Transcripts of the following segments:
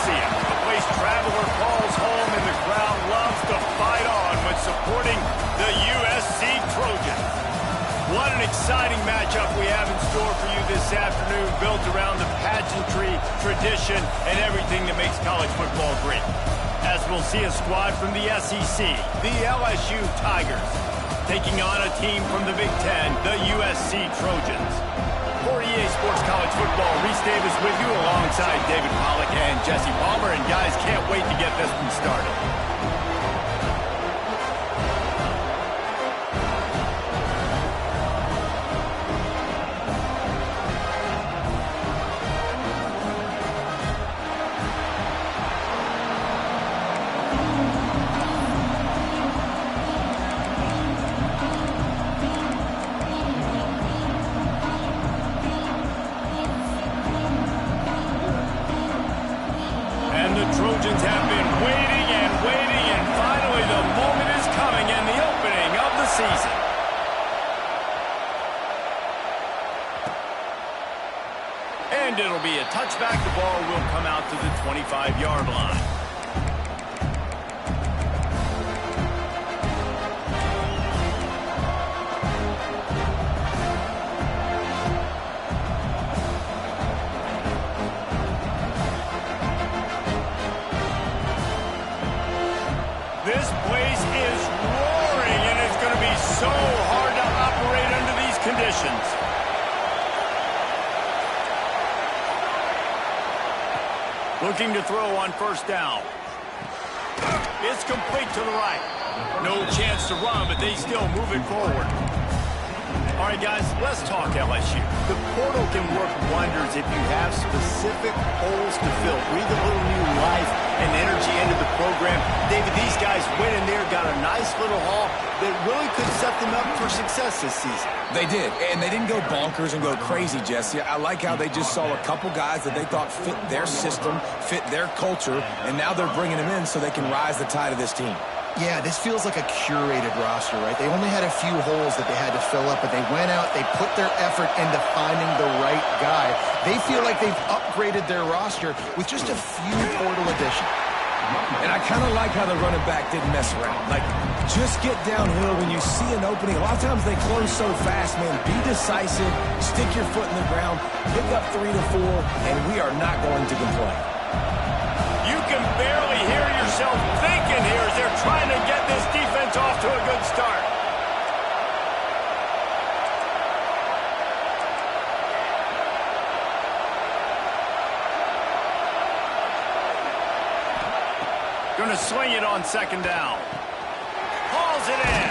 Coliseum, a place traveler calls home, and the crowd loves to fight on when supporting the USC Trojans. What an exciting matchup we have in store for you this afternoon, built around the pageantry, tradition, and everything that makes college football great. As we'll see a squad from the SEC, the LSU Tigers, taking on a team from the Big Ten, the USC Trojans. For EA Sports College Football, Reese Davis with you alongside David Pollack and Jesse Palmer. And guys, can't wait to get this one started. Trojans have been waiting and waiting, and finally the moment is coming, and the opening of the season. And it'll be a touchback. The ball will come out to the 25-yard line. This place is roaring, and it's going to be so hard to operate under these conditions. Looking to throw on first down. It's complete to the right. No chance to run, but they still move it forward. All right, guys, let's talk LSU. The portal can work wonders if you have specific holes to fill. Breathe a little new life and energy into the program. David, these guys went in there, got a nice little haul that really could set them up for success this season. They did, and they didn't go bonkers and go crazy, Jesse. I like how they just saw a couple guys that they thought fit their system, fit their culture, and now they're bringing them in so they can rise the tide of this team. Yeah, this feels like a curated roster, right? They only had a few holes that they had to fill up, but they went out, they put their effort into finding the right guy. They feel like they've upgraded their roster with just a few portal additions. And I kind of like how the running back didn't mess around. Like, just get downhill when you see an opening. A lot of times they close so fast, man. Be decisive, stick your foot in the ground, pick up 3 to 4, and we are not going to complain. You can barely hear yourself thinking here as they're trying to get this defense off to a good start. Going to swing it on second down. Hauls it in.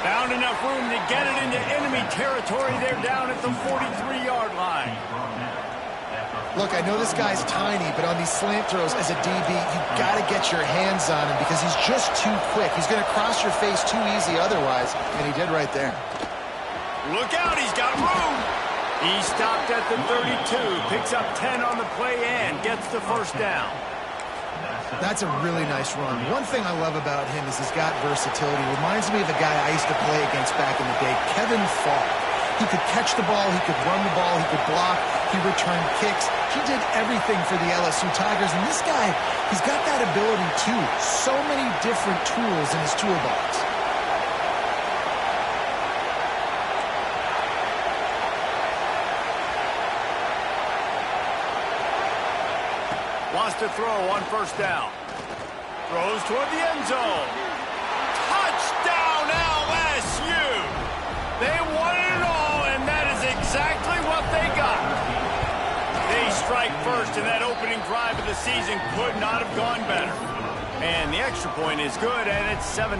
Found enough room to get it into enemy territory. They're down at the 43-yard line. Look, I know this guy's tiny, but on these slant throws as a DB, you've got to get your hands on him because he's just too quick. He's going to cross your face too easy otherwise, and he did right there. Look out, he's got room. He stopped at the 32, picks up 10 on the play and gets the first down. That's a really nice run. One thing I love about him is he's got versatility. Reminds me of a guy I used to play against back in the day, Kevin Falk. He could catch the ball, he could run the ball, he could block, he returned kicks. He did everything for the LSU Tigers, and this guy, he's got that ability too. So many different tools in his toolbox. Wants to throw on first down. Throws toward the end zone. Touchdown LSU! They wanted it all, and that is exactly what they got. They strike first, and that opening drive of the season could not have gone better. And the extra point is good, and it's 7-0.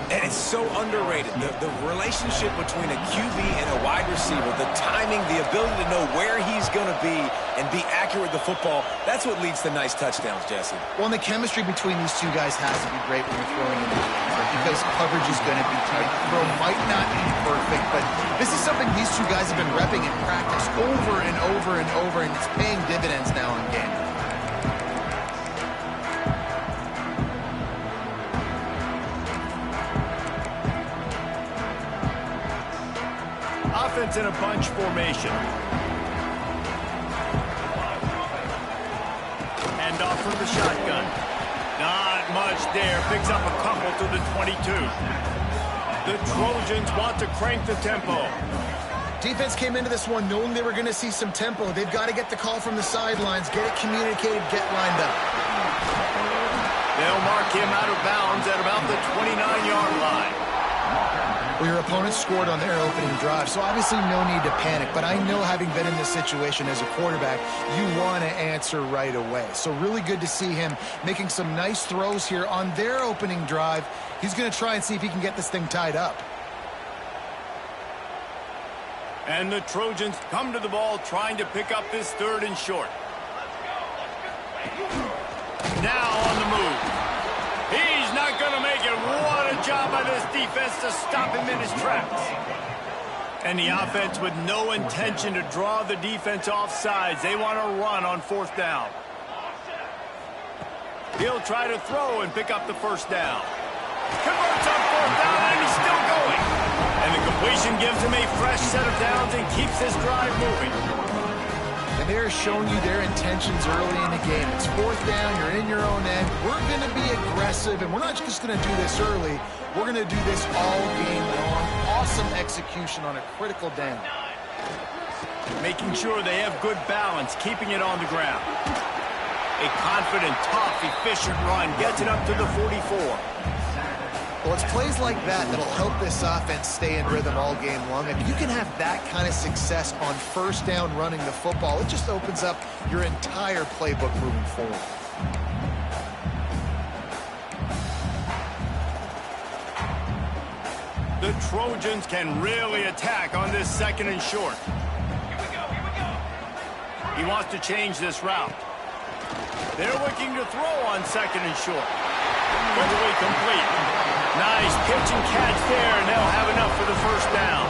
And it's so underrated. The relationship between a QB and a wide receiver, the timing, the ability to know where he's going to be and be accurate with the football, that's what leads to nice touchdowns, Jesse. Well, and the chemistry between these two guys has to be great when you're throwing into the air because coverage is going to be tight. The throw might not be perfect, but this is something these two guys have been repping in practice over and over and over, and it's paying dividends now in game. Offense in a bunch formation. from the shotgun. Not much there. Picks up a couple to the 22. The Trojans want to crank the tempo. Defense came into this one knowing they were going to see some tempo. They've got to get the call from the sidelines, get it communicated, get lined up. They'll mark him out of bounds at about the 29-yard line. Well, your opponent scored on their opening drive, so obviously no need to panic. But I know, having been in this situation as a quarterback, you want to answer right away. So really good to see him making some nice throws here on their opening drive. He's going to try and see if he can get this thing tied up. And the Trojans come to the ball trying to pick up this 3rd and short. Now on the move. He's not going to make it. What a job by this defense to stop him in his tracks. And the offense with no intention to draw the defense off sides. They want to run on 4th down. He'll try to throw and pick up the 1st down. Converts on 4th down, and he's still going. And the completion gives him a fresh set of downs and keeps this drive moving. And they're showing you their intentions early in the game. It's 4th down, you're in your own end. We're going to be aggressive, and we're not just going to do this early. We're going to do this all game long. Awesome execution on a critical down. Making sure they have good balance, keeping it on the ground. A confident, tough, efficient run gets it up to the 44. Well, it's plays like that that'll help this offense stay in rhythm all game long. If you can have that kind of success on 1st down running the football, it just opens up your entire playbook moving forward. The Trojans can really attack on this 2nd and short. He wants to change this route. They're looking to throw on 2nd and short. Quickly complete. Nice pitch and catch there, and they'll have enough for the 1st down.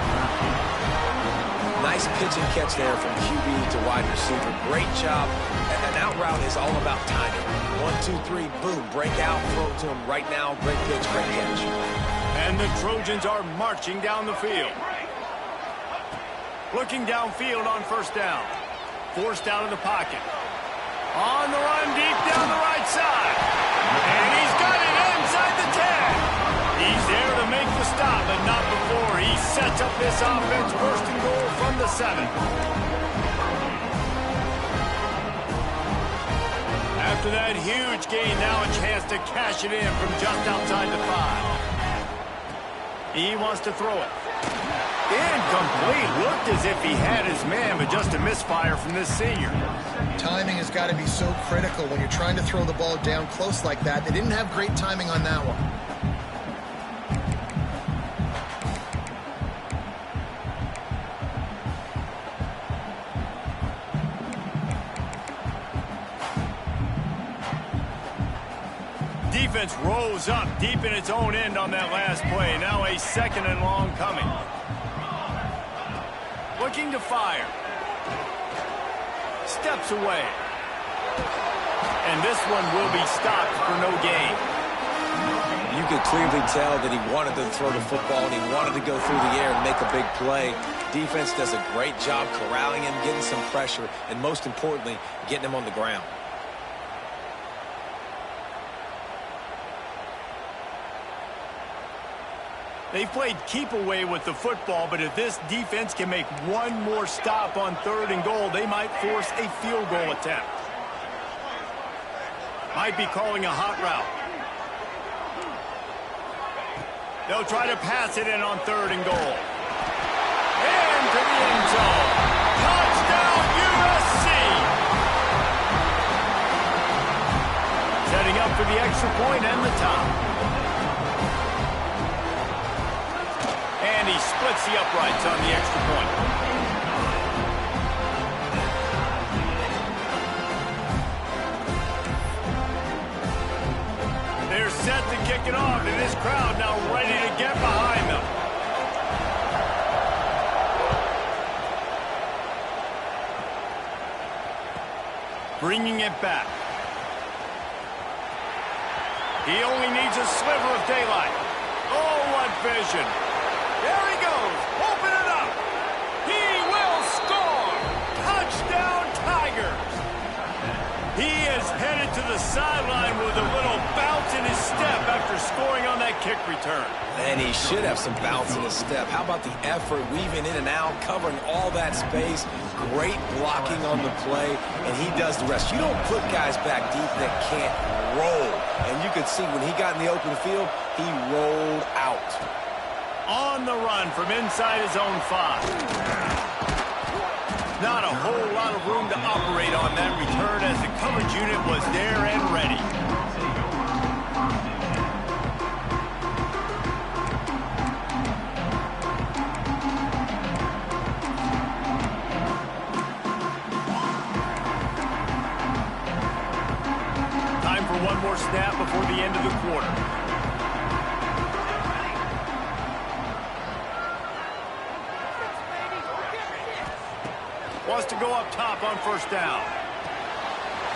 Nice pitch and catch there from QB to wide receiver. Great job. An out route is all about timing. 1, 2, 3, boom, break out, throw to him right now. Great pitch, great catch. And the Trojans are marching down the field. Looking downfield on 1st down. Forced out of the pocket. On the run, deep down the right side. And he's got it inside the 10. He's there to make the stop, but not before he sets up this offense 1st and goal from the 7. After that huge gain, now a chance to cash it in from just outside the 5. He wants to throw it. Incomplete. Looked as if he had his man, but just a misfire from this senior. Timing has got to be so critical when you're trying to throw the ball down close like that. They didn't have great timing on that one. Defense rose up deep in its own end on that last play. Now a 2nd and long coming. Looking to fire. Steps away. And this one will be stopped for no gain. You could clearly tell that he wanted to throw the football and he wanted to go through the air and make a big play. Defense does a great job corralling him, getting some pressure, and most importantly, getting him on the ground. They've played keep away with the football, but if this defense can make one more stop on 3rd and goal, they might force a field goal attempt. Might be calling a hot route. They'll try to pass it in on 3rd and goal. Into the end zone. Touchdown, USC! Setting up for the extra point and the top. And he splits the uprights on the extra point. They're set to kick it off, and this crowd now ready to get behind them. Bringing it back. He only needs a sliver of daylight. Oh, what vision. There he goes. Open it up. He will score. Touchdown, Tigers. He is headed to the sideline with a little bounce in his step after scoring on that kick return. And he should have some bounce in his step. How about the effort, weaving in and out, covering all that space. Great blocking on the play, and he does the rest. You don't put guys back deep that can't roll. And you could see when he got in the open field, he rolled out. On the run from inside his own 5. Not a whole lot of room to operate on that return as the coverage unit was there and ready. Time for one more snap before the end of the quarter. Wants to go up top on first down.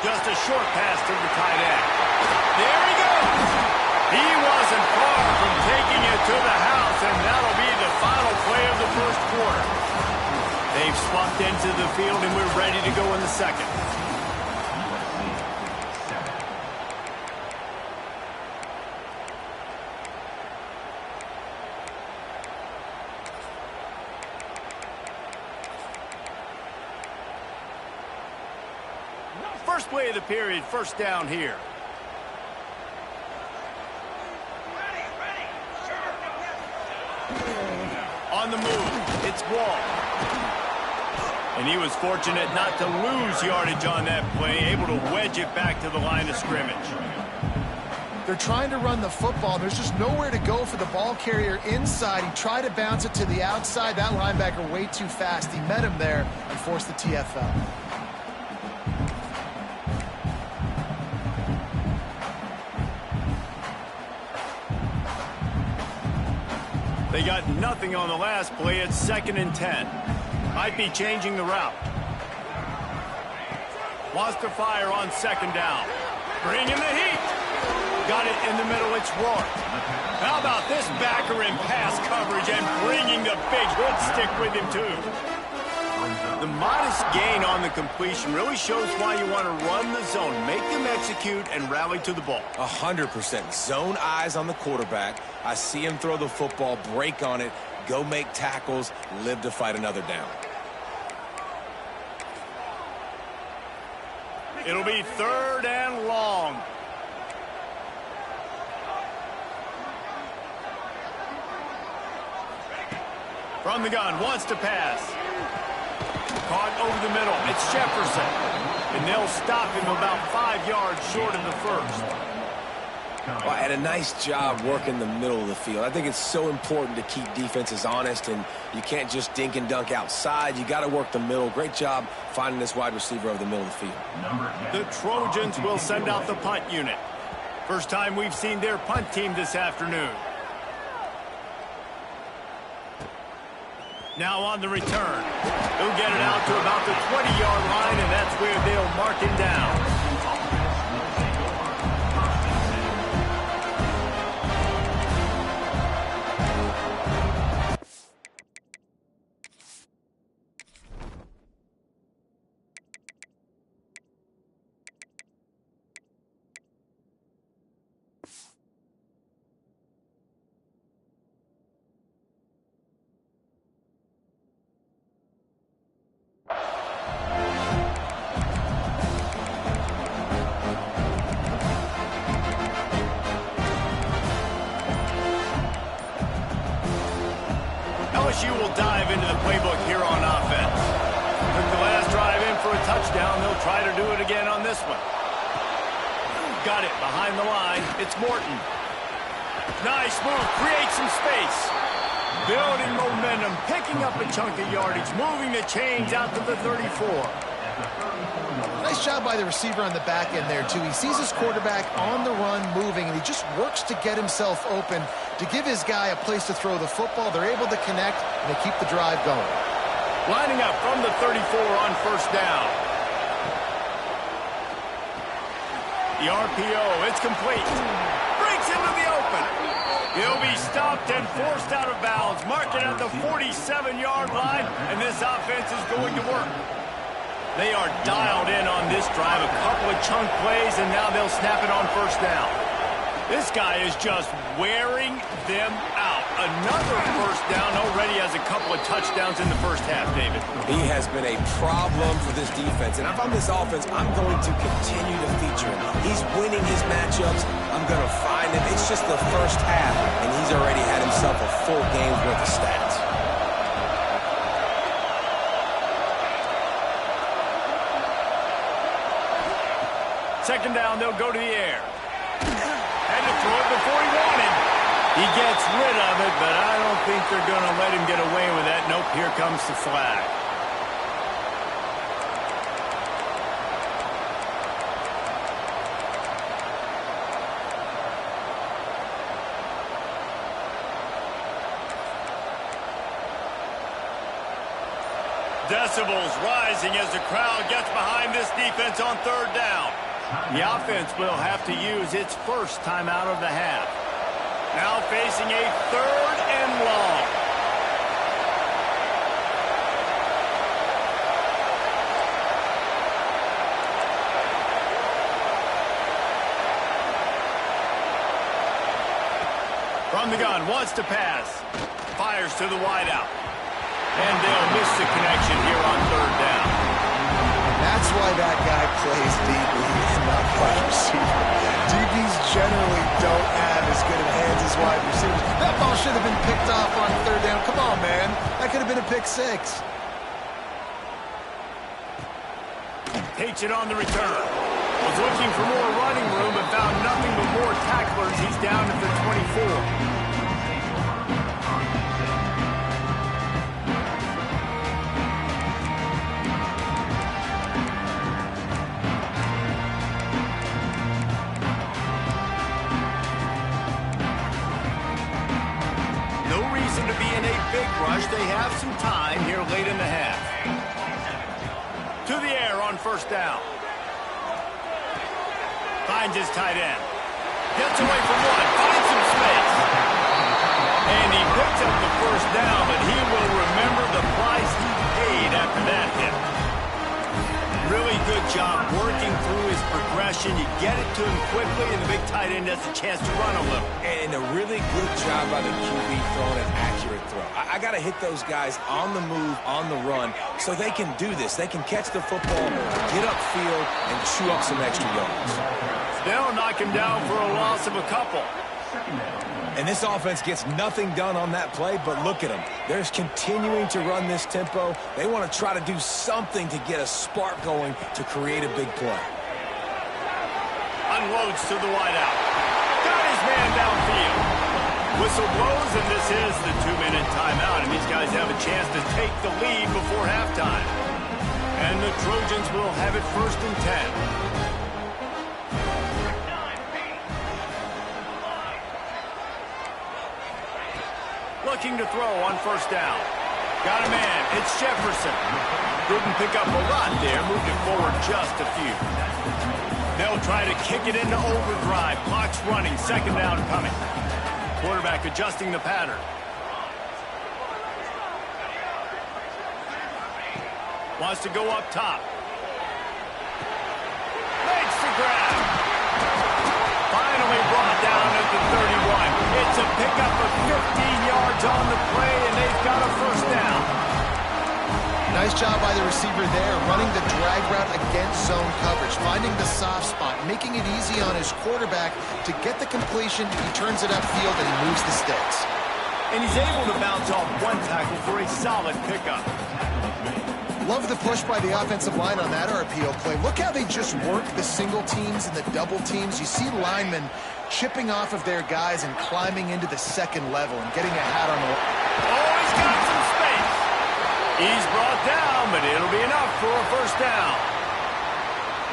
Just a short pass to the tight end. There he goes. He wasn't far from taking it to the house, and that'll be the final play of the first quarter. They've swapped into the field, and we're ready to go in the second. First play of the period, first down here. On the move, it's Wall. And he was fortunate not to lose yardage on that play, able to wedge it back to the line of scrimmage. They're trying to run the football. There's just nowhere to go for the ball carrier inside. He tried to bounce it to the outside. That linebacker way too fast. He met him there and forced the TFL. They got nothing on the last play. It's 2nd and 10. Might be changing the route. Wants to fire on 2nd down. Bringing the heat. Got it in the middle. It's Rourke. How about this backer in pass coverage and bringing the big hit stick with him, too. The modest gain on the completion really shows why you want to run the zone, make them execute, and rally to the ball. 100%. Zone eyes on the quarterback. I see him throw the football, break on it, go make tackles, live to fight another down. It'll be 3rd and long. From the gun, wants to pass. Caught over the middle. It's Jefferson. And they'll stop him about 5 yards short of the first. Well, and a nice job working the middle of the field. I think it's so important to keep defenses honest, and you can't just dink and dunk outside. You got to work the middle. Great job finding this wide receiver over the middle of the field. The Trojans will send out the punt unit. First time we've seen their punt team this afternoon. Now on the return. He'll get it out to about the 20-yard line, and that's where they'll mark him down. LSU will dive into the playbook here on offense. Took the last drive in for a touchdown. They'll try to do it again on this one. Got it behind the line. It's Morton. Nice move. Creates some space. Building momentum. Picking up a chunk of yardage. Moving the chains out to the 34. Nice job by the receiver on the back end there, too. He sees his quarterback on the run moving, and he just works to get himself open to give his guy a place to throw the football. They're able to connect, and they keep the drive going. Lining up from the 34 on first down. The RPO, it's complete. Breaks into the open. He'll be stopped and forced out of bounds. Marked it at the 47-yard line, and this offense is going to work. They are dialed in on this drive. A couple of chunk plays, and now they'll snap it on first down. This guy is just wearing them out. Another first down, already has a couple of touchdowns in the first half, David. He has been a problem for this defense, and if I'm this offense, I'm going to continue to feature him. He's winning his matchups. I'm going to find him. It's just the first half, and he's already had himself a full game's worth of stats. Second down, they'll go to the air. Had to throw it before he wanted. He gets rid of it, but I don't think they're going to let him get away with that. Nope, here comes the flag. Decibels rising as the crowd gets behind this defense on third down. The offense will have to use its first timeout of the half. Now facing a third and long. From the gun, wants to pass. Fires to the wideout. And they'll miss the connection here on third down. That's why that guy plays DB and not wide receiver. DBs generally don't have as good of hands as wide receivers. That ball should have been picked off on third down. Come on, man. That could have been a pick six. Takes it on the return. Was looking for more running room but found nothing but more tacklers. He's down at the 24. They have some time here late in the half. To the air on first down. Finds his tight end. Gets away from one. Finds some space. And he picks up the first down, but he will remember the price he paid after that hit. Really good job working through his progression. You get it to him quickly, and the big tight end has a chance to run a little. And a really good job by the QB throwing an accurate throw. I got to hit those guys on the move, on the run, so they can do this. They can catch the football, get upfield, and chew up some extra yards. They'll knock him down for a loss of a couple. And this offense gets nothing done on that play, but look at them. They're continuing to run this tempo. They want to try to do something to get a spark going to create a big play. Unloads to the wideout. Got his man downfield. Whistle blows, and this is the 2-minute timeout, and these guys have a chance to take the lead before halftime. And the Trojans will have it 1st and 10. Looking to throw on first down. Got a man. It's Jefferson. Didn't pick up a lot there. Moved it forward just a few. They'll try to kick it into overdrive. Clock's running. Second down coming. Quarterback adjusting the pattern. Wants to go up top. Makes the grab. Finally brought down at the 31. It's a pickup of 15 yards on the play, and they've got a first down. Nice job by the receiver there, running the drag route against zone coverage, finding the soft spot, making it easy on his quarterback to get the completion. He turns it upfield, and he moves the sticks. And he's able to bounce off one tackle for a solid pickup. Love the push by the offensive line on that RPO play. Look how they just work the single teams and the double teams. You see linemen chipping off of their guys and climbing into the second level and getting a hat on the... Oh, he's got some space. He's brought down, but it'll be enough for a first down.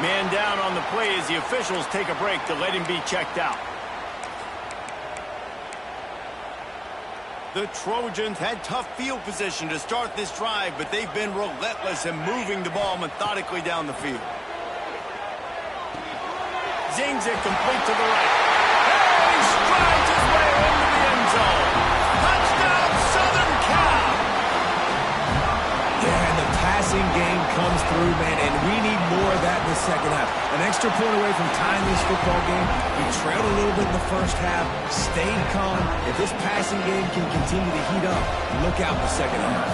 Man down on the play as the officials take a break to let him be checked out. The Trojans had tough field position to start this drive, but they've been relentless in moving the ball methodically down the field. Zings it complete to the right. And he strides his way into the end zone. Touchdown, Southern Cal! Yeah, and the passing game comes through through, man, and we need more of that in the second half. An extra point away from tying this football game. We trailed a little bit in the first half, stayed calm. If this passing game can continue to heat up, look out in the second half.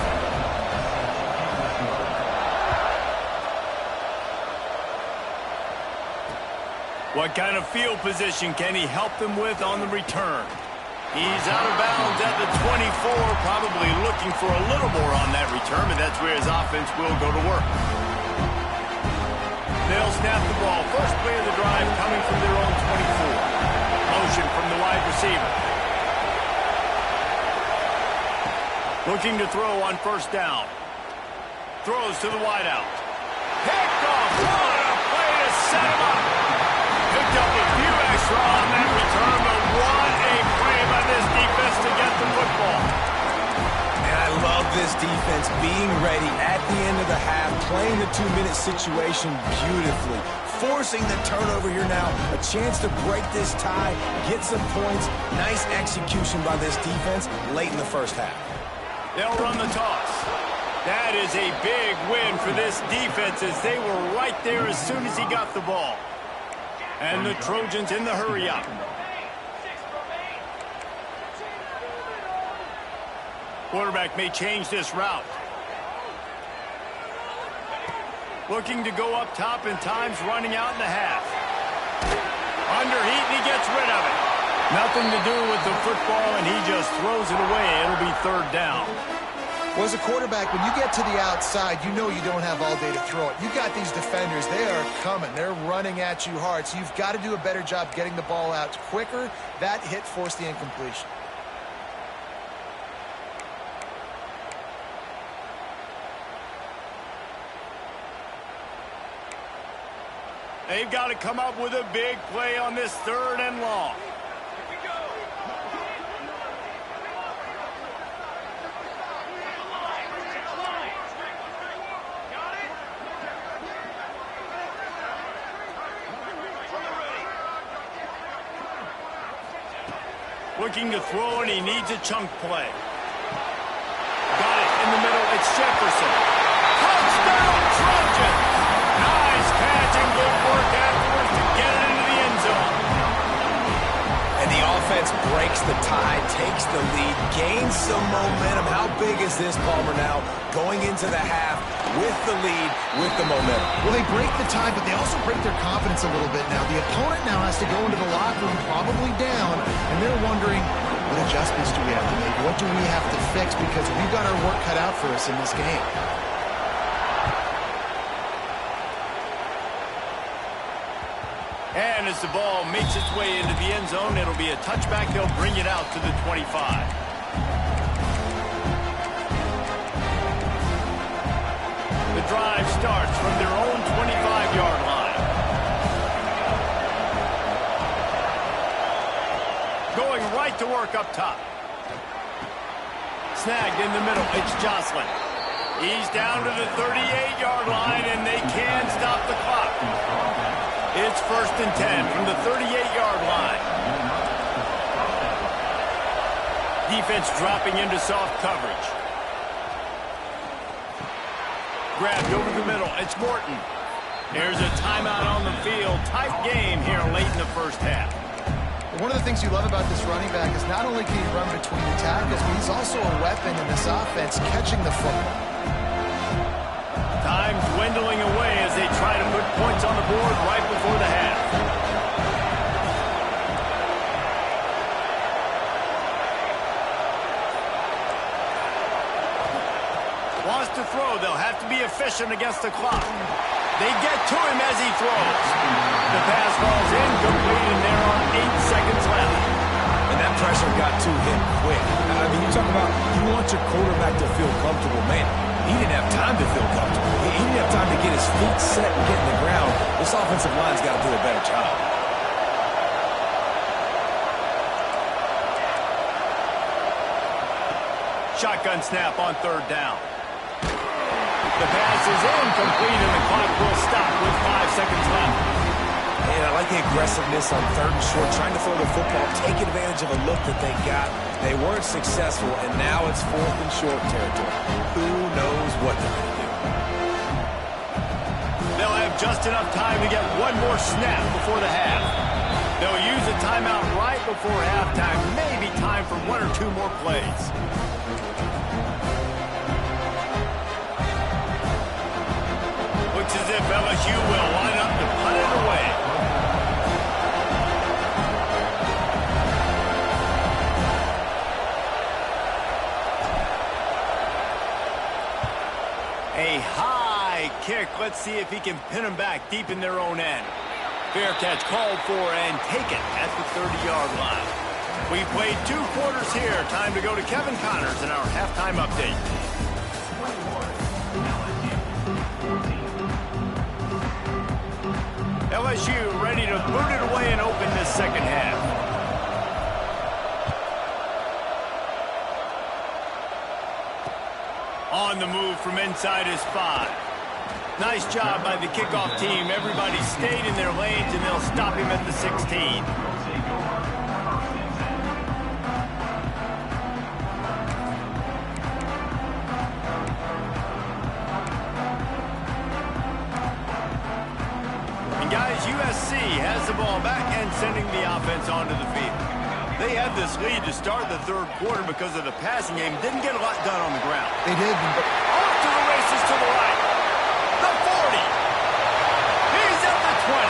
What kind of field position can he help them with on the return? He's out of bounds at the 24, probably looking for a little more on that return, but that's where his offense will go to work. They'll snap the ball. First play of the drive coming from their own 24. Motion from the wide receiver. Looking to throw on first down. Throws to the wideout. Picked off. What a play to set him up. Picked up a few extra on that return, but what a play by this defense to get the football. And I love this defense being ready at the end of the half, playing the 2-minute situation beautifully, forcing the turnover here now, a chance to break this tie, get some points. Nice execution by this defense late in the first half. They'll run the toss. That is a big win for this defense as they were right there as soon as he got the ball. And the Trojans in the hurry up. Quarterback may change this route. Looking to go up top and time's running out in the half. Under heat and he gets rid of it. Nothing to do with the football and he just throws it away. It'll be third down. Well, as a quarterback, when you get to the outside, you know you don't have all day to throw it. You got these defenders. They are coming. They're running at you hard. So you've got to do a better job getting the ball out quicker. That hit forced the incompletion. They've got to come up with a big play on this third and long. Looking to throw, and he needs a chunk play. Got it in the middle. It's Jefferson. Touchdown, Trojans! Nice catch and good work afterwards to get it into the end zone. And the offense breaks the tie, takes the lead, gains some momentum. How big is this, Palmer, now? Going into the half with the lead, with the momentum. Well, they break the tie, but they also break their confidence a little bit now. The opponent now has to go into the locker room probably down, and they're wondering, what adjustments do we have to make? What do we have to fix? Because we've got our work cut out for us in this game. And as the ball makes its way into the end zone, it'll be a touchback. They'll bring it out to the 25. The drive starts from their own 25-yard line. Going right to work up top. Snagged in the middle. It's Jocelyn. He's down to the 38-yard line, and they can stop the clock. It's 1st and 10 from the 38-yard line. Defense dropping into soft coverage. Grabbed over the middle. It's Morton. There's a timeout on the field. Tight game here late in the first half. One of the things you love about this running back is not only can he run between the tackles, but he's also a weapon in this offense catching the football. Time dwindling away as they try to put points on the board right before the half. Wants to throw. They'll have to be efficient against the clock. They get to him as he throws. The pass falls incomplete, and there are 8 seconds left. And that pressure got to him quick. I mean, you talk about you want your quarterback to feel comfortable. Man, he didn't have time to feel comfortable. He didn't have time to get his feet set and get in the ground. This offensive line's got to do a better job. Shotgun snap on third down. The pass is incomplete, and the clock will stop with 5 seconds left. And I like the aggressiveness on third and short, trying to throw the football, take advantage of a look that they got. They weren't successful, and now it's 4th and short territory. Who knows what they're going to do? just enough time to get one more snap before the half. They'll use a timeout right before halftime. Maybe time for one or two more plays. Looks as if LSU will line up to punt it away. A high kick. Let's see if he can pin them back deep in their own end. Fair catch called for and taken at the 30-yard line. We played 2 quarters here. Time to go to Kevin Connors in our halftime update. LSU ready to boot it away and open this second half. On the move from inside his 5. Nice job by the kickoff team. Everybody stayed in their lanes, and they'll stop him at the 16. And guys, USC has the ball back and sending the offense onto the field. They had this lead to start the third quarter because of the passing game. Didn't get a lot done on the ground. They did. Off to the races to the right. The 40. He's at the 20.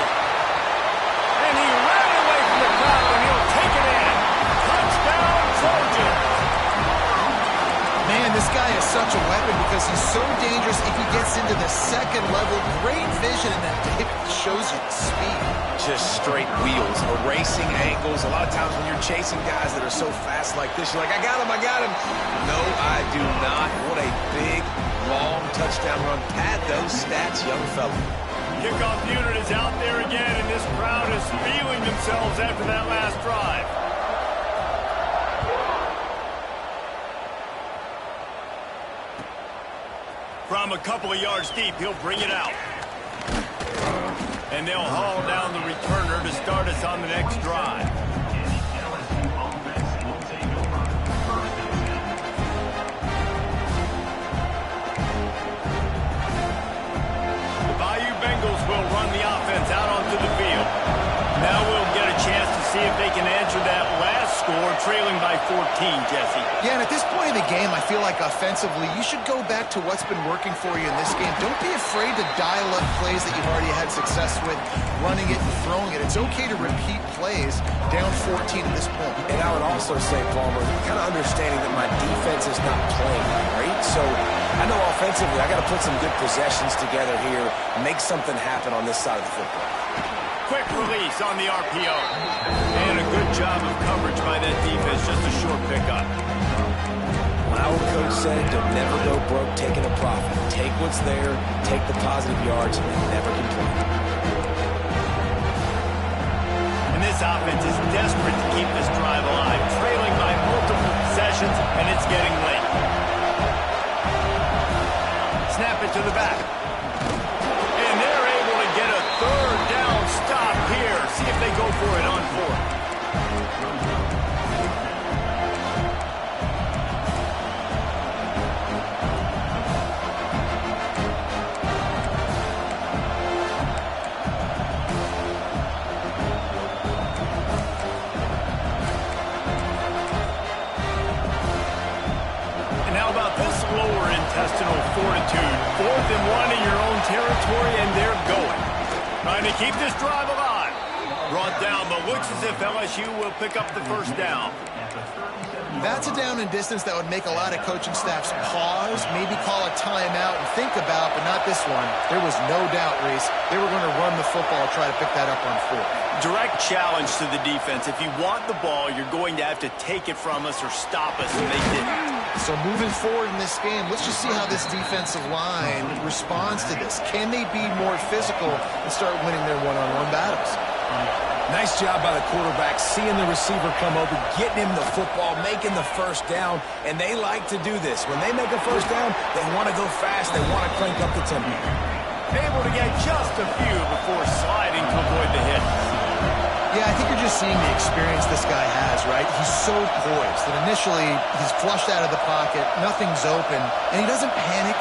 And he ran away from the crowd, and he'll take it in. Touchdown, Trojan. Man, this guy is such a weapon because he's so dangerous if he gets into the second level. Great vision, and that shows you the speed. Just straight wheels, erasing angles. A lot of times when you're chasing guys that are so fast like this, you're like, I got him. No, I do not. What a big, long touchdown run. Pad those stats, young fella. Kickoff unit is out there again, and this crowd is feeling themselves after that last drive. From a couple of yards deep, he'll bring it out. And they'll haul down the returner to start us on the next drive. The Bayou Bengals will run the offense out onto the field. Now we'll get a chance to see if they can answer that last score, trailing by 14, Jesse. Yeah, and at this point in the game, I feel like offensively, you should go back to what's been working for you in this game. Don't be afraid to dial up plays that you've already had success with, running it and throwing it. It's okay to repeat plays down 14 at this point. And I would also say, Palmer, kind of understanding that my defense is not playing great. So I know offensively I got to put some good possessions together here, make something happen on this side of the football. Quick release on the RPO. And a good job of coverage by that defense, just a short pickup. My old coach said, don't never go broke taking a profit. Take what's there, take the positive yards, and never complain. And this offense is desperate to keep this drive alive, trailing by multiple possessions, and it's getting late. Snap it to the back. And they're able to get a third down stop here. See if they go for it on 4th. Lower intestinal fortitude. 4th and 1 in your own territory, and they're going. Trying to keep this drive alive. Brought down, but looks as if LSU will pick up the first down. That's a down and distance that would make a lot of coaching staffs pause, maybe call a timeout and think about, but not this one. There was no doubt, Reese, they were going to run the football, try to pick that up on 4th. Direct challenge to the defense. If you want the ball, you're going to have to take it from us or stop us, and they didn't. So moving forward in this game, let's just see how this defensive line responds to this. Can they be more physical and start winning their one-on-one battles? Nice job by the quarterback, seeing the receiver come over, getting him the football, making the first down, and they like to do this. When they make a first down, they want to go fast, they want to crank up the tempo. Able to get just a few before sliding to avoid the hit. Yeah, I think you're just seeing the experience this guy has, right? He's so poised that initially he's flushed out of the pocket, nothing's open, and he doesn't panic.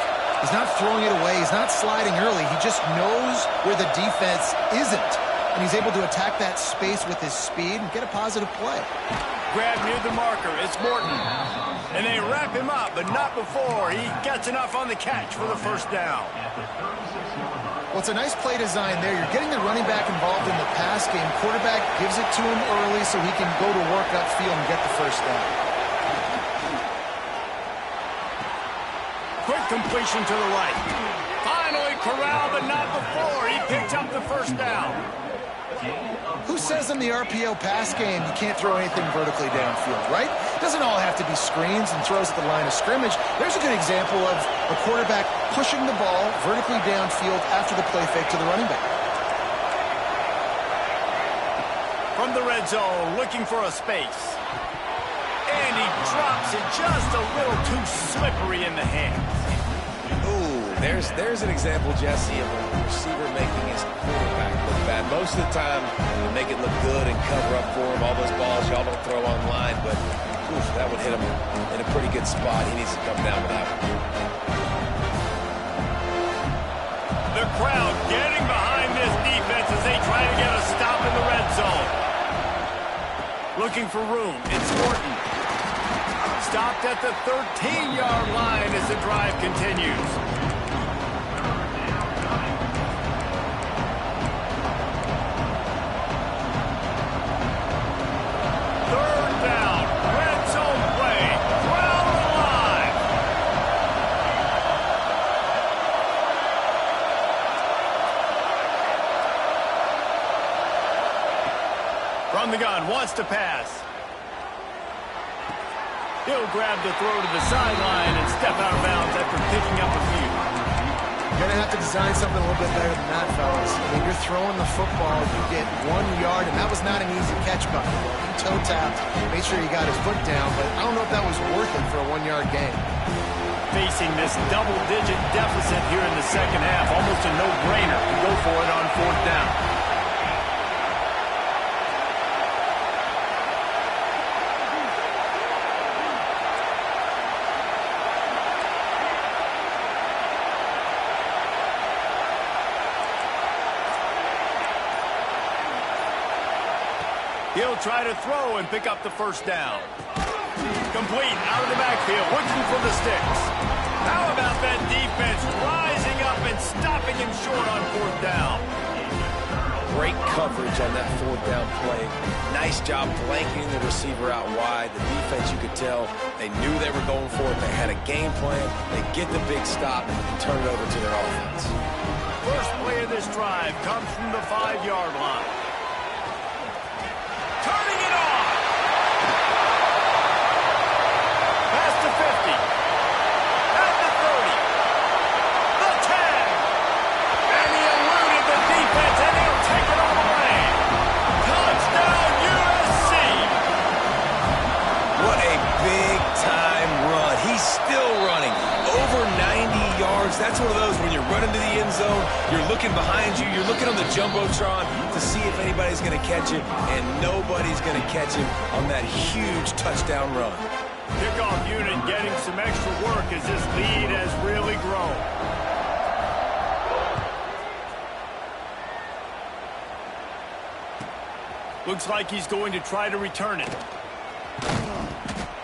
He's not throwing it away. He's not sliding early. He just knows where the defense isn't. And he's able to attack that space with his speed and get a positive play. Grab near the marker. It's Morton. And they wrap him up, but not before he gets enough on the catch for the first down. Well, it's a nice play design there. You're getting the running back involved in the pass game. Quarterback gives it to him early so he can go to work upfield and get the first down. Quick completion to the right. Finally corralled, but not before. He picked up the first down. Who says in the RPO pass game you can't throw anything vertically downfield, right? It doesn't all have to be screens and throws at the line of scrimmage. There's a good example of a quarterback pushing the ball vertically downfield after the play fake to the running back. From the red zone, looking for a space. And he drops it just a little too slippery in the hands. Ooh, there's an example, Jesse, of a receiver making his quarterback look bad. Most of the time, they make it look good and cover up for him. All those balls y'all don't throw online, but oof, that would hit him in a pretty good spot. He needs to come down with that one. The crowd getting behind this defense as they try to get a stop in the red zone. Looking for room. It's Morton. Stopped at the 13-yard line as the drive continues. Third down. Red zone play. Crowd alive. From the gun, wants to pass. He'll grab the throw to the sideline and step out of bounds after picking up a few. You're going to have to design something a little bit better than that, fellas. When you're throwing the football, you get 1 yard, and that was not an easy catch by him. He toe-tapped, made sure he got his foot down, but I don't know if that was worth it for a 1-yard gain. Facing this double-digit deficit here in the second half, almost a no-brainer to go for it on fourth down. He'll try to throw and pick up the first down. Complete out of the backfield, looking for the sticks. How about that defense rising up and stopping him short on fourth down? Great coverage on that fourth down play. Nice job blanketing the receiver out wide. The defense, you could tell, they knew they were going for it. They had a game plan. They get the big stop and turn it over to their offense. First play of this drive comes from the 5-yard line. Turning it on. Past the 50. At the 30. The 10. And he eluded the defense, and he'll take it all the way. Touchdown, USC. What a big-time run. He's still running. Over 90 yards. That's one of those when you're running to the end zone, you're looking behind you, you're looking on the Jumbotron to see if anybody's going to catch him, and nobody's going to catch him on that huge touchdown run. Kickoff unit getting some extra work as this lead has really grown. Looks like he's going to try to return it.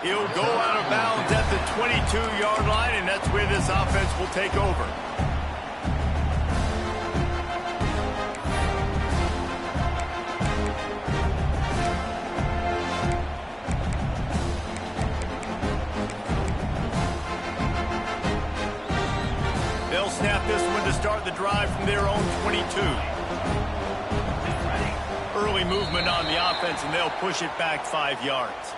He'll go out of bounds at the 22-yard line, and that's where this offense will take over. They'll snap this one to start the drive from their own 22. Early movement on the offense, and they'll push it back 5 yards.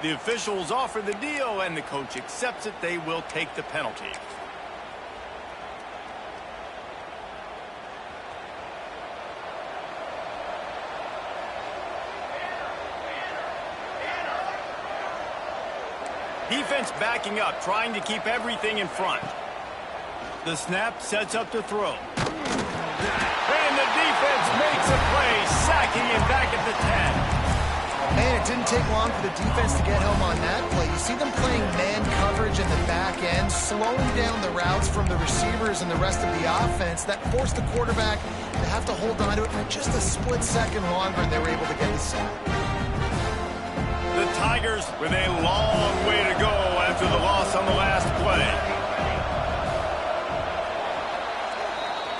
The officials offer the deal, and the coach accepts it. They will take the penalty. Defense backing up, trying to keep everything in front. The snap sets up the throw. And the defense makes a play, sacking him back at the 10. Paying it didn't take long for the defense to get home on that play. You see them playing man coverage in the back end, slowing down the routes from the receivers and the rest of the offense. That forced the quarterback to have to hold on to it for just a split second longer, and they were able to get the sack. The Tigers with a long way to go after the loss on the last play.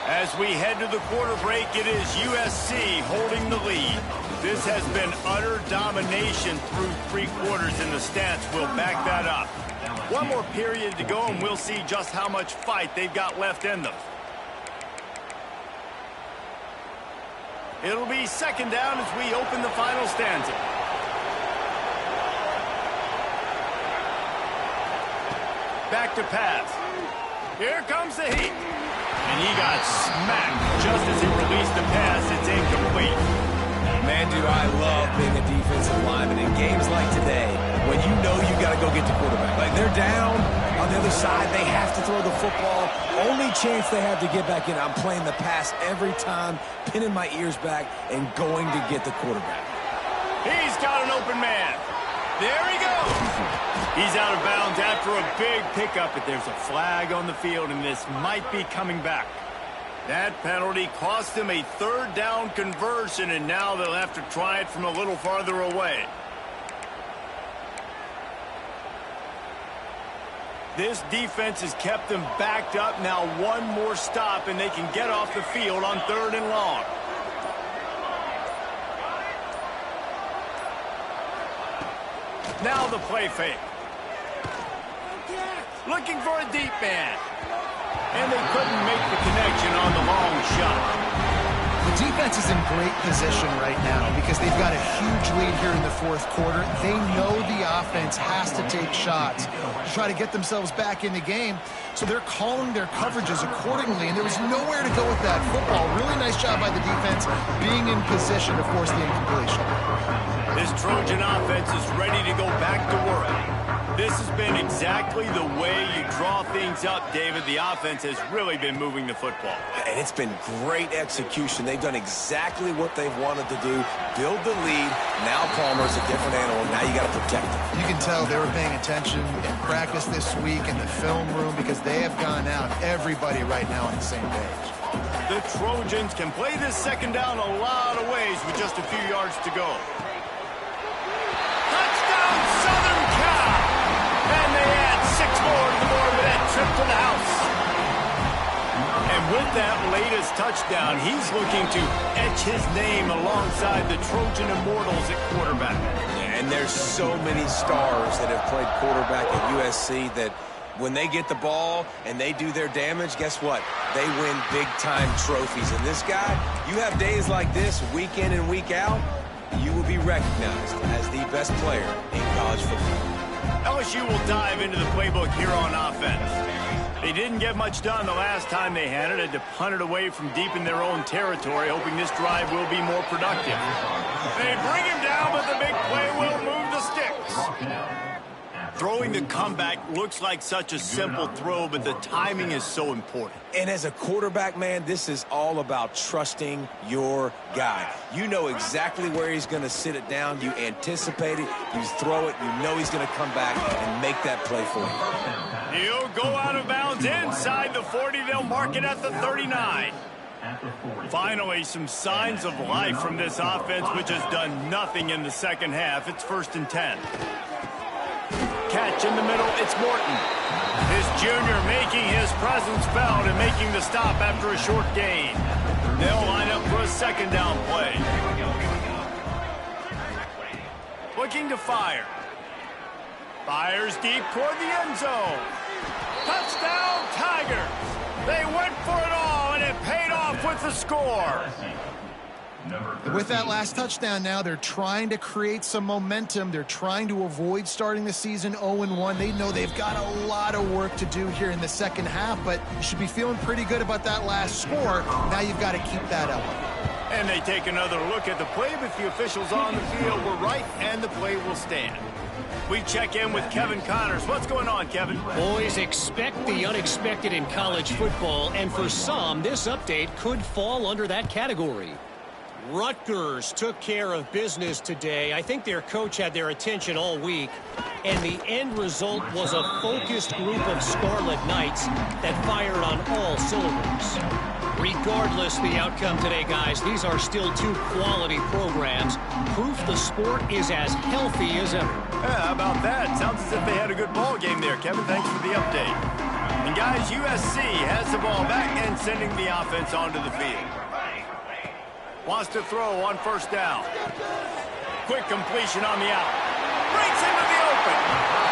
As we head to the quarter break, it is USC holding the lead. This has been utter domination through 3 quarters, and the stats will back that up. One more period to go, and we'll see just how much fight they've got left in them. It'll be second down as we open the final stanza. Back to pass. Here comes the heat. And he got smacked just as he released the pass. It's incomplete. Man, do I love being a defensive lineman in games like today when you know you got to go get the quarterback. Like, they're down on the other side. They have to throw the football. Only chance they have to get back in. I'm playing the pass every time, pinning my ears back and going to get the quarterback. He's got an open man. There he goes. He's out of bounds after a big pickup, but there's a flag on the field, and this might be coming back. That penalty cost them a 3rd down conversion, and now they'll have to try it from a little farther away. This defense has kept them backed up. Now one more stop, and they can get off the field on 3rd and long. Now the play fake. Looking for a deep man. And they couldn't make the connection on the long shot. The defense is in great position right now because they've got a huge lead here in the 4th quarter. They know the offense has to take shots to try to get themselves back in the game. So they're calling their coverages accordingly, and there was nowhere to go with that football. Really nice job by the defense being in position to force the incompletion. This Trojan offense is ready to go back to work. This has been exactly the way you draw things up, David. The offense has really been moving the football. And it's been great execution. They've done exactly what they've wanted to do. Build the lead. Now Palmer's a different animal. Now you got to protect him. You can tell they were paying attention in practice this week in the film room because they have gone out, everybody right now on the same page. The Trojans can play this second down a lot of ways with just a few yards to go. Touchdown, Southern Cal! And they add 6 more to the board with that trip to the house. And with that latest touchdown, he's looking to etch his name alongside the Trojan Immortals at quarterback. Yeah, and there's so many stars that have played quarterback at USC that when they get the ball and they do their damage, guess what? They win big-time trophies. And this guy, you have days like this, week in and week out, you will be recognized as the best player in college football. LSU will dive into the playbook here on offense. They didn't get much done the last time they had it. Had to punt it away from deep in their own territory, hoping this drive will be more productive. They bring him down, but the big play will move the sticks. Throwing the comeback looks like such a simple throw, but the timing is so important. And as a quarterback, man, this is all about trusting your guy. You know exactly where he's going to sit it down. You anticipate it. You throw it. You know he's going to come back and make that play for you. He'll go out of bounds inside the 40. They'll mark it at the 39. Finally, some signs of life from this offense, which has done nothing in the second half. It's 1st and 10. Catch in the middle, it's Morton. His junior making his presence felt and making the stop after a short gain. They'll line up for a second down play. Looking to fire. Fires deep toward the end zone. Touchdown, Tigers. They went for it all, and it paid off with the score. With that last touchdown now, they're trying to create some momentum. They're trying to avoid starting the season 0-1. They know they've got a lot of work to do here in the second half, but you should be feeling pretty good about that last score. Now you've got to keep that up. And they take another look at the play, but the officials on the field were right, and the play will stand. We check in with Kevin Connors. What's going on, Kevin? Boys, expect the unexpected in college football, and for some, this update could fall under that category. Rutgers took care of business today. I think their coach had their attention all week, and the end result was a focused group of Scarlet Knights that fired on all cylinders. Regardless the outcome today, guys, these are still two quality programs. Proof the sport is as healthy as ever. Yeah, how about that? Sounds as if they had a good ball game there, Kevin. Thanks for the update. And guys, USC has the ball back and sending the offense onto the field. Wants to throw on first down. Quick completion on the out. Breaks into the open.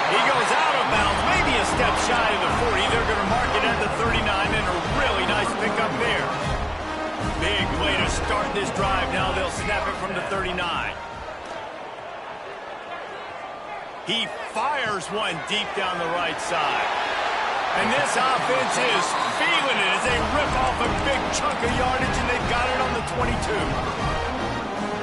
He goes out of bounds, maybe a step shy of the 40. They're going to mark it at the 39, and a really nice pickup there. Big way to start this drive. Now they'll snap it from the 39. He fires one deep down the right side. And this offense is feeling it as they rip off a big chunk of yardage, and they've got it on the 22.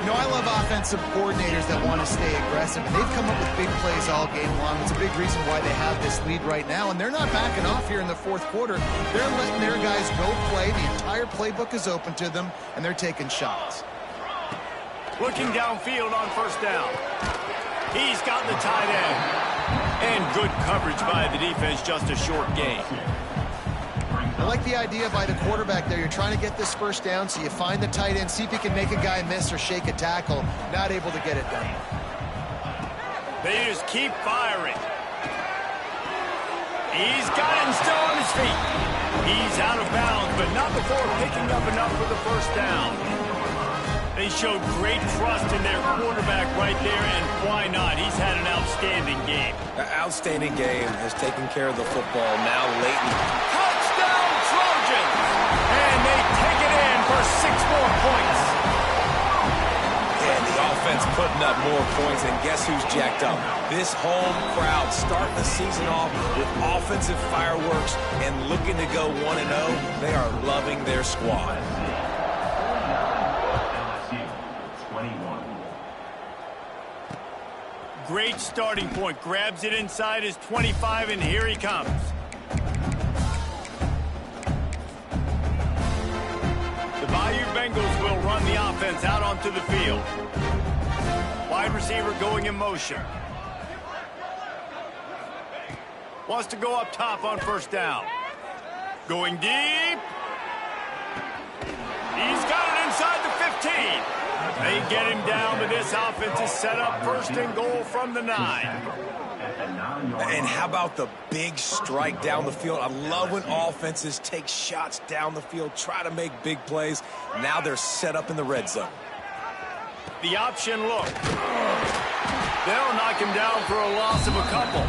You know, I love offensive coordinators that want to stay aggressive, and they've come up with big plays all game long. It's a big reason why they have this lead right now, and they're not backing off here in the fourth quarter. They're letting their guys go play. The entire playbook is open to them, and they're taking shots. Looking downfield on first down. He's got the tight end. And good coverage by the defense, just a short gain. I like the idea by the quarterback there. You're trying to get this first down, so you find the tight end, see if you can make a guy miss or shake a tackle. Not able to get it done. They just keep firing. He's got it and still on his feet. He's out of bounds, but not before picking up enough for the first down. They showed great trust in their quarterback right there, and why not? He's had an outstanding game. An outstanding game, has taken care of the football. Now Leighton. Touchdown Trojans! And they take it in for 6 more points. And the offense putting up more points, and guess who's jacked up? This home crowd starting the season off with offensive fireworks and looking to go 1-0. They are loving their squad. Great starting point. Grabs it inside his 25, and here he comes. The Bayou Bengals will run the offense out onto the field. Wide receiver going in motion. Wants to go up top on first down. Going deep. He's got it inside the 15. They get him down, but this offense is set up first and goal from the 9. And how about the big strike down the field? I love when offenses take shots down the field, try to make big plays. Now they're set up in the red zone. The option look. They'll knock him down for a loss of a couple.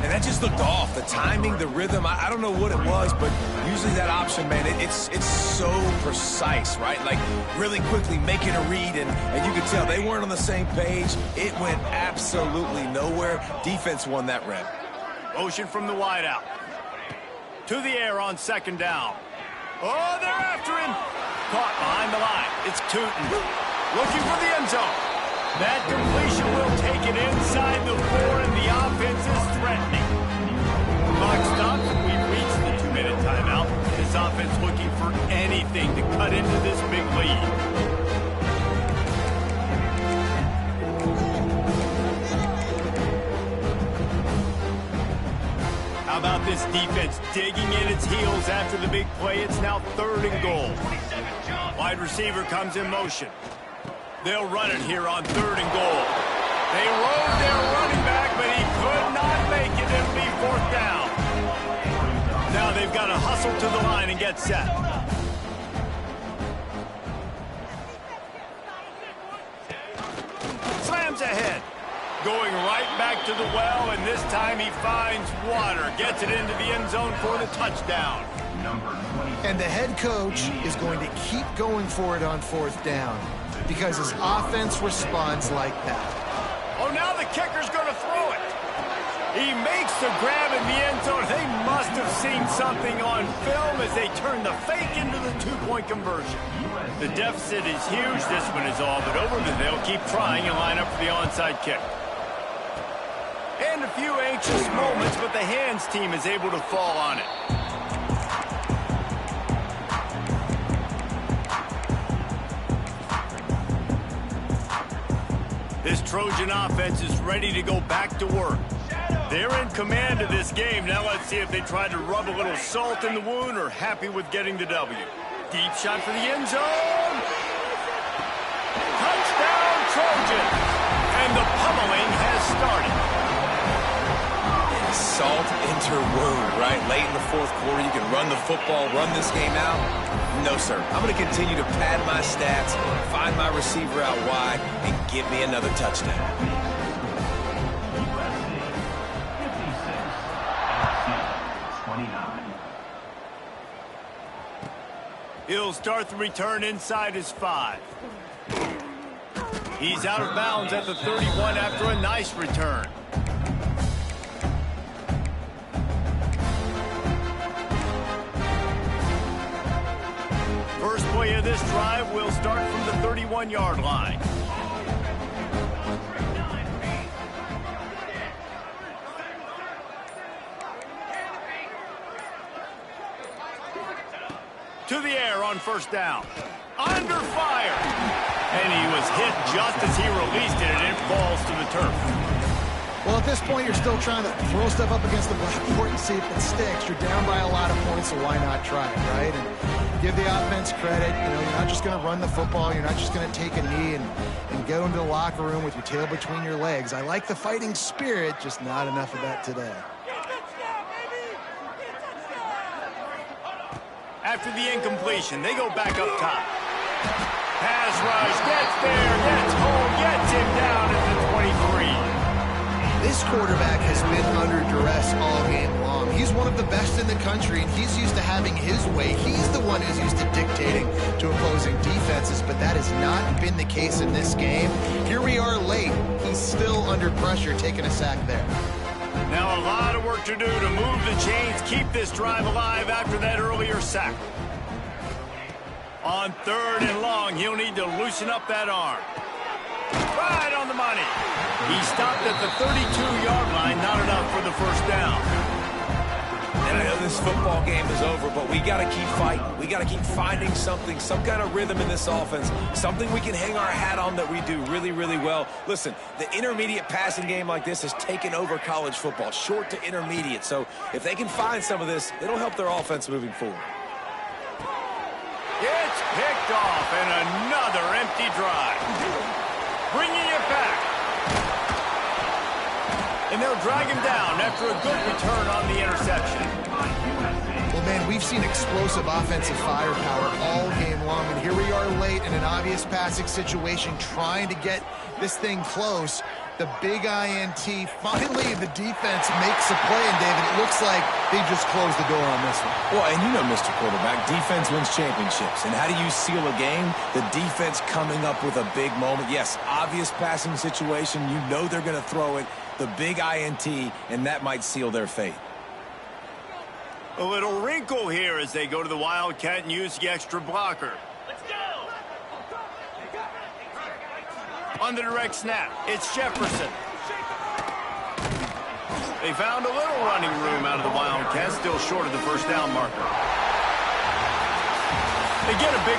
And that just looked off. The timing, the rhythm, I don't know what it was, but usually that option, man, it's so precise, right? Like really quickly making a read, and you could tell they weren't on the same page. It went absolutely nowhere. Defense won that rep. Motion from the wide out. To the air on second down. Oh, they're after him. Caught behind the line. It's Tootin. Looking for the end zone. That completion will take it inside the 4, and the offense is threatening. Clock stops. We've reached the 2-minute timeout. This offense looking for anything to cut into this big lead. How about this defense digging in its heels after the big play? It's now 3rd and goal. Wide receiver comes in motion. They'll run it here on 3rd and goal. They rode their running back, but he could not make it. It'll be 4th down. Now they've got to hustle to the line and get set. Slams ahead. Going right back to the well, and this time he finds water. Gets it into the end zone for the touchdown. And the head coach is going to keep going for it on 4th down, because his offense responds like that. Oh, now the kicker's going to throw it. He makes the grab in the end zone. They must have seen something on film as they turn the fake into the 2-point conversion. The deficit is huge. This one is all but over, but they'll keep trying and line up for the onside kick. And a few anxious moments, but the hands team is able to fall on it. This Trojan offense is ready to go back to work. They're in command of this game. Now let's see if they try to rub a little salt in the wound or happy with getting the W. Deep shot for the end zone. Touchdown, Trojans. And the pummeling has started. Salt into wound, right? Late in the fourth quarter, you can run the football, run this game out. No, sir. I'm going to continue to pad my stats, find my receiver out wide, and give me another touchdown. He'll start the return inside his 5. He's out of bounds at the 31 after a nice return. First play of this drive will start from the 31-yard line. To the air on first down. Under fire. And he was hit just as he released it, and it falls to the turf. Well, at this point, you're still trying to throw stuff up against the blackboard and see if it sticks. You're down by a lot of points, so why not try it, right? And give the offense credit. You know, you're not just going to run the football. You're not just going to take a knee and go into the locker room with your tail between your legs. I like the fighting spirit, just not enough of that today. After the incompletion, they go back up top. Pass rush, gets there, gets home, gets him down at the 23. This quarterback has been under duress all game long. He's one of the best in the country, and he's used to having his way. He's the one who's used to dictating to opposing defenses, but that has not been the case in this game. Here we are late. He's still under pressure, taking a sack there. Now a lot of work to do to move the chains, keep this drive alive after that earlier sack. On 3rd and long, he'll need to loosen up that arm. Right on the money. He stopped at the 32-yard line, not enough for the first down. And I know this football game is over, but we got to keep fighting. We got to keep finding something, some kind of rhythm in this offense, something we can hang our hat on that we do really, really well. Listen, the intermediate passing game like this has taken over college football, short to intermediate. So if they can find some of this, it'll help their offense moving forward. It's picked off, and another empty drive. Bringing it back. And they'll drag him down after a good return on the interception. Well, man, we've seen explosive offensive firepower all game long, and here we are late in an obvious passing situation trying to get this thing close. The big INT, finally the defense makes a play, and David, it looks like they just closed the door on this one. Well, and you know, Mr. Quarterback, defense wins championships. And how do you seal a game? The defense coming up with a big moment. Yes, obvious passing situation. You know they're going to throw it. The big INT, and that might seal their fate. A little wrinkle here as they go to the Wildcat and use the extra blocker. Let's go! On the direct snap, it's Jefferson. They found a little running room out of the Wildcats, still short of the first down marker. They get a big